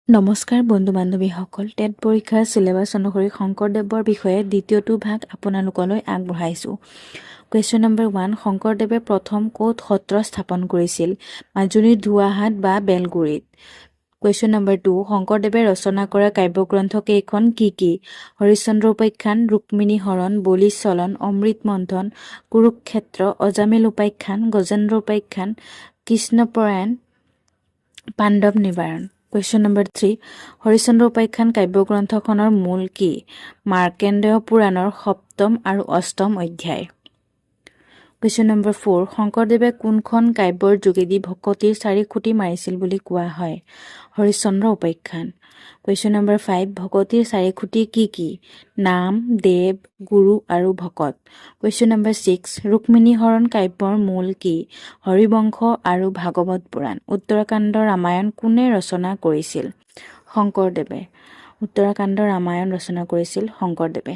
নমস্কাৰ বন্ধু বান্ধৱীসকল, টেট পৰীক্ষাৰ চিলেবাছ অনুসৰি শংকৰদেৱৰ বিষয়ে দ্বিতীয়টো ভাগ আপোনালোকলৈ আগবঢ়াইছোঁ। কুৱেশ্যন নম্বৰ 1, শংকৰদেৱে প্ৰথম ক'ত সত্ৰ স্থাপন কৰিছিল? মাজুলীৰ ধুৱাহাট বা বেলগুৰিত। কুৱেশ্যন নম্বৰ 2, শংকৰদেৱে ৰচনা কৰা কাব্যগ্ৰন্থ কেইখন কি কি? হৰিশ্চন্দ্ৰ উপাখ্যান, ৰুক্মিণী হৰণ, বলি চলন, অমৃত মন্থন, কুৰুক্ষেত্ৰ, অজামিল উপাখ্যান, গজেন্দ্ৰ উপাখ্যান, কৃষ্ণপৰায়ণ, পাণ্ডৱ নিবাৰণ। কুৱেশ্যন নম্বৰ 3, হৰিশ্চন্দ্ৰ উপাখ্যান কাব্যগ্ৰন্থখনৰ মূল কি? মাৰ্কণ্ডেয় পুৰাণৰ 7ম আৰু 8ম অধ্যায়। কুৱেশ্যন নম্বৰ 4, শংকৰদেৱে কোনখন কাব্যৰ যোগেদি ভকতিৰ 4 খুঁটি মাৰিছিল বুলি কোৱা হয়? হৰিশ্চন্দ্ৰ উপাখ্যান। কুৱেশ্যন নম্বৰ 5, ভকতিৰ 4 খুঁটি কি কি? নাম, দেৱ, গুৰু আৰু ভকত। কুৱেশ্যন নম্বৰ 6, ৰুক্মিণী হৰণ কাব্যৰ মূল কি? হৰিবংশ আৰু ভাগৱত পুৰাণ। উত্তৰাকাণ্ড ৰামায়ণ কোনে ৰচনা কৰিছিল? শংকৰদেৱে। উত্তৰাকাণ্ড ৰামায়ণ ৰচনা কৰিছিল শংকৰদেৱে।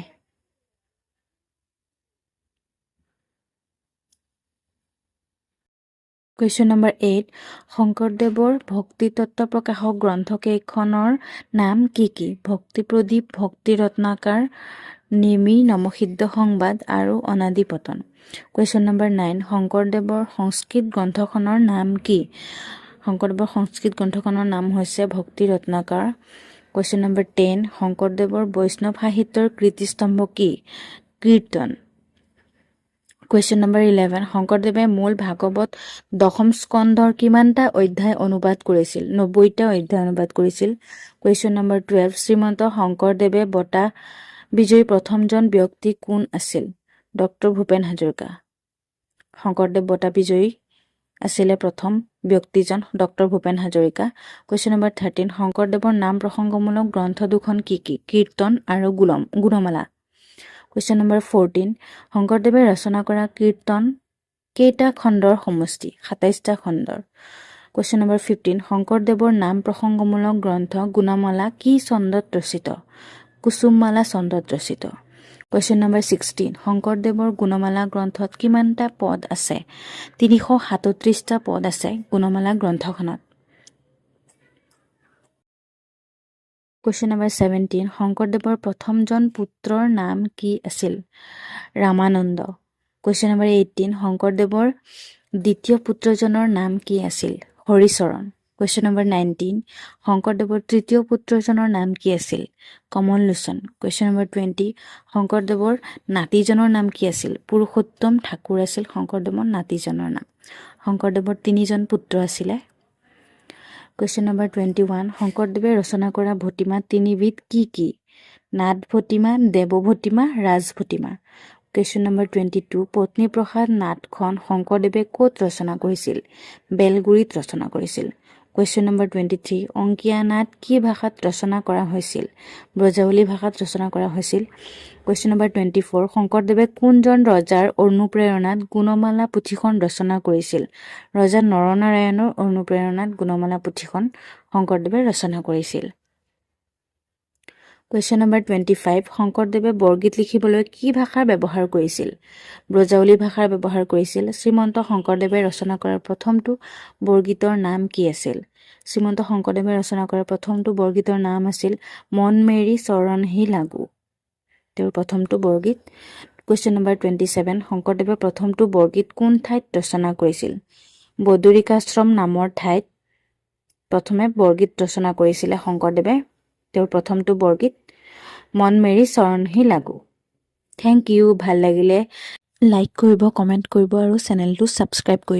কুৱেশ্যন নম্বৰ 8, শংকৰদেৱৰ ভক্তিতত্ত্ব প্ৰকাশক গ্ৰন্থ কেইখনৰ নাম কি কি? ভক্তি প্ৰদীপ, ভক্তি ৰত্নাকাৰ, নেমি, নমসিদ্ধ সংবাদ আৰু অনাদি পতন। কুৱেশ্যন নম্বৰ 9, শংকৰদেৱৰ সংস্কৃত গ্ৰন্থখনৰ নাম কি? শংকৰদেৱৰ সংস্কৃত গ্ৰন্থখনৰ নাম হৈছে ভক্তি ৰত্নাকাৰ। কুৱেশ্যন নম্বৰ 10, শংকৰদেৱৰ বৈষ্ণৱ সাহিত্যৰ কীৰ্তিস্তম্ভ কি? কীৰ্তন। কুৱেশ্যন নম্বৰ 11, শংকৰদেৱে মূল ভাগৱত 10ম স্কন্ধৰ কিমানটা অধ্যায় অনুবাদ কৰিছিল? 90টা অধ্যায় অনুবাদ কৰিছিল। কুৱেশ্যন নম্বৰ 12, শ্ৰীমন্ত শংকৰদেৱে বঁটা বিজয়ী প্ৰথমজন ব্যক্তি কোন আছিল? ডক্টৰ ভূপেন হাজৰিকা। শংকৰদেৱ বঁটা বিজয়ী আছিলে প্ৰথম ব্যক্তিজন doctor Bhupen Hazarika. Question number 13, শংকৰদেৱৰ নাম প্ৰসংগমূলক গ্ৰন্থ দুখন কি কি? কীৰ্তন আৰু গুণমালা। কুৱেশ্যন নম্বৰ 14, শংকৰদেৱে ৰচনা কৰা কীৰ্তন কেইটা খণ্ডৰ সমষ্টি? 27টা খণ্ডৰ। কুৱেশ্যন নম্বৰ 15, শংকৰদেৱৰ নাম প্ৰসংগমূলক গ্ৰন্থ গুণমালা কি চন্দত ৰচিত? কুসুমমালা চন্দত ৰচিত। কুৱেশ্যন নম্বৰ 16, শংকৰদেৱৰ গুণমালা গ্ৰন্থত কিমানটা পদ আছে? 337টা পদ আছে গুণমালা গ্ৰন্থখনত। কুৱেশ্যন নম্বৰ 17, শংকৰদেৱৰ প্ৰথমজন পুত্ৰৰ নাম কি আছিল? ৰামানন্দ। কুৱেশ্যন নম্বৰ 18, শংকৰদেৱৰ দ্বিতীয় পুত্ৰজনৰ নাম কি আছিল? হৰিচৰণ। কুৱেশ্যন নম্বৰ 19, শংকৰদেৱৰ তৃতীয় পুত্ৰজনৰ নাম কি আছিল? কমল লোচন। কুৱেশ্যন নম্বৰ 20, শংকৰদেৱৰ নাতিজনৰ নাম কি আছিল? পুৰুষোত্তম ঠাকুৰ আছিল শংকৰদেৱৰ নাতিজনৰ নাম। শংকৰদেৱৰ 3জন পুত্ৰ আছিলে। কুৱেশ্যন নম্বৰ 21, শংকৰদেৱে ৰচনা কৰা ভটিমা 3বিধ কি কি? নাট ভটিমা, দেৱ ভটিমা, ৰাজ ভটিমা। কুৱেশ্যন নম্বৰ 22, পত্নীপ্ৰসাদ নাটখন শংকৰদেৱে ক'ত ৰচনা কৰিছিল? বেলগুৰিত ৰচনা কৰিছিল। কুৱেশ্যন নম্বৰ 23, অংকীয়া নাট কি ভাষাত ৰচনা কৰা হৈছিল? ব্ৰজাৱলী ভাষাত ৰচনা কৰা হৈছিল। কুৱেশ্যন নম্বৰ 24, শংকৰদেৱে কোনজন ৰজাৰ অনুপ্ৰেৰণাত গুণমালা পুথিখন ৰচনা কৰিছিল? ৰজা নৰনাৰায়ণৰ অনুপ্ৰেৰণাত গুণমালা পুথিখন শংকৰদেৱে ৰচনা কৰিছিল। কুৱেশ্যন নম্বৰ 25, শংকৰদেৱে বৰগীত লিখিবলৈ কি ভাষাৰ ব্যৱহাৰ কৰিছিল? ব্ৰজাৱলী ভাষাৰ ব্যৱহাৰ কৰিছিল। শ্ৰীমন্ত শংকৰদেৱে ৰচনা কৰা প্ৰথমটো বৰগীতৰ নাম কি আছিল? শ্ৰীমন্ত শংকৰদেৱে ৰচনা কৰা প্ৰথমটো বৰগীতৰ নাম আছিল মন মেৰি চৰণহি লাগু, তেওঁৰ প্ৰথমটো বৰগীত। কুৱেশ্যন নম্বৰ 27, শংকৰদেৱে প্ৰথমটো বৰগীত কোন ঠাইত ৰচনা কৰিছিল? বদৰিকাশ্ৰম নামৰ ঠাইত প্ৰথমে বৰগীত ৰচনা কৰিছিলে শংকৰদেৱে, তেওঁৰ প্ৰথমটো বৰগীত মন মেৰি চৰণহি লাগু। Thank you. ভাল লাগিলে লাইক কৰিব, কমেণ্ট কৰিব আৰু চেনেলটো ছাবস্ক্ৰাইব কৰিব।